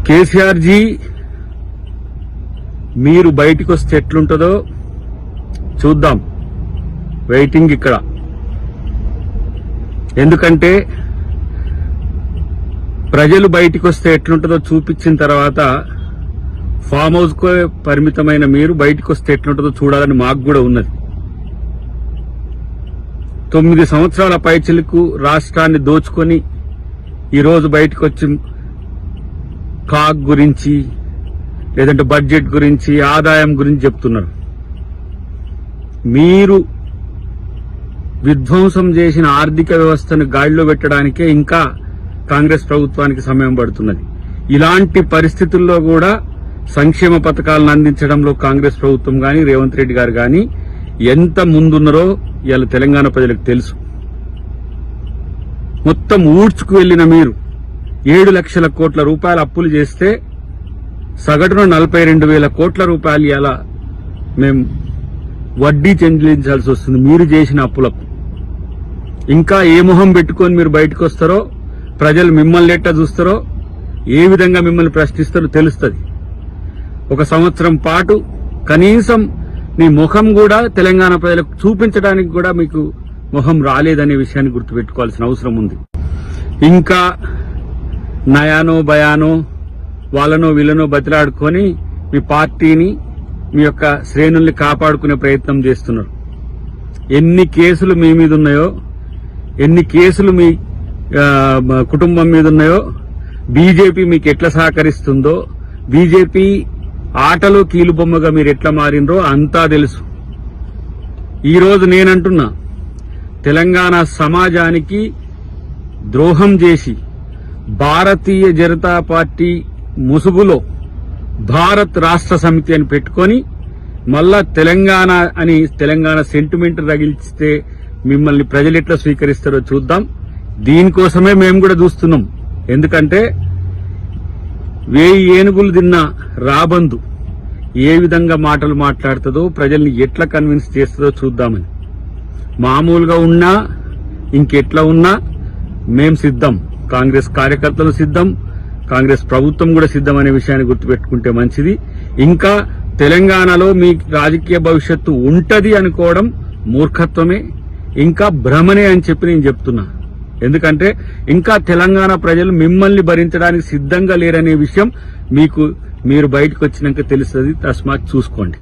KCR G మీరు బయటికి వస్తే ఎట్లుంటుందో చూద్దాం. వెయిటింగ్ ఇక్కడ. ఎందుకంటే ప్రజలు బయటికి వస్తే ఎట్లుంటుందో చూపించిన తర్వాత ఫామ్ హౌస్ కు పరిమితమైన మీరు బయటికి వస్తే ఎట్లుంటుందో చూడాలని మాకు కూడా ఉన్నది. 9 సంవత్సరాల పైచిలకు రాష్ట్రాన్ని దోచుకొని ఈరోజు బయటకు వచ్చి కాగ్ గురించి లేదంటే బడ్జెట్ గురించి ఆదాయం గురించి చెప్తున్నారు. మీరు విధ్వంసం చేసిన ఆర్థిక వ్యవస్థను గాడిలో పెట్టడానికే ఇంకా కాంగ్రెస్ ప్రభుత్వానికి సమయం పడుతున్నది. ఇలాంటి పరిస్థితుల్లో కూడా సంక్షేమ పథకాలను అందించడంలో కాంగ్రెస్ ప్రభుత్వం గాని రేవంత్ రెడ్డి గారు గాని ఎంత ముందున్నారో ఇవాళ తెలంగాణ ప్రజలకు తెలుసు. మొత్తం ఊడ్చుకు వెళ్లిన మీరు 7 లక్షల కోట్ల రూపాయల అప్పులు చేస్తే సగటున 42,000 కోట్ల రూపాయలు ఇలా మేము వడ్డీ చెల్లించాల్సి వస్తుంది మీరు చేసిన అప్పులకు. ఇంకా ఏ మొహం పెట్టుకొని మీరు బయటకు వస్తారో, ప్రజలు మిమ్మల్ని ఎట్టా చూస్తారో, ఏ విధంగా మిమ్మల్ని ప్రశ్నిస్తారో తెలుస్తుంది. 1 సంవత్సరం పాటు కనీసం మీ ముఖం కూడా తెలంగాణ ప్రజలకు చూపించడానికి కూడా మీకు ముఖం రాలేదనే విషయాన్ని గుర్తుపెట్టుకోవాల్సిన అవసరం ఉంది. ఇంకా నయానో భయానో వాళ్ళనో వీళ్ళనో బతిలాడుకొని మీ పార్టీని మీ యొక్క శ్రేణుల్ని కాపాడుకునే ప్రయత్నం చేస్తున్నారు. ఎన్ని కేసులు మీ మీద ఉన్నాయో, ఎన్ని కేసులు మీ కుటుంబం మీద ఉన్నాయో, బీజేపీ మీకు ఎట్లా సహకరిస్తుందో, బీజేపీ ఆటలో కీలుబొమ్మగా మీరు ఎట్లా మారినరో అంతా తెలుసు. ఈరోజు నేనంటున్నా, తెలంగాణ సమాజానికి ద్రోహం చేసి భారతీయ జనతా పార్టీ ముసుగులో భారత్ రాష్ట్ర సమితి అని పెట్టుకొని మళ్ళా తెలంగాణ అని తెలంగాణ సెంటిమెంట్ రగిలిస్తే మిమ్మల్ని ప్రజలు ఎట్లా స్వీకరిస్తారో చూద్దాం. దీనికోసమే మేము కూడా చూస్తున్నాం. ఎందుకంటే 1000 ఏనుగులు తిన్న రాబందు ఏ విధంగా మాటలు మాట్లాడుతుందో, ప్రజల్ని ఎట్లా కన్విన్స్ చేస్తుందో చూద్దామని. మామూలుగా ఉన్నా ఇంకెట్లా ఉన్నా మేం సిద్ధం. కాంగ్రెస్ కార్యకర్తలు సిద్ధం, కాంగ్రెస్ ప్రభుత్వం కూడా సిద్ధం అనే విషయాన్ని గుర్తుపెట్టుకుంటే మంచిది. ఇంకా తెలంగాణలో మీ రాజకీయ భవిష్యత్తు ఉంటది అనుకోవడం మూర్ఖత్వమే, ఇంకా భ్రమనే అని చెప్పి నేను చెప్తున్నా. ఎందుకంటే ఇంకా తెలంగాణ ప్రజలు మిమ్మల్ని భరించడానికి సిద్ధంగా లేరనే విషయం మీరు బయటకు వచ్చినాక తెలుస్తుంది. తస్మాత్ చూసుకోండి.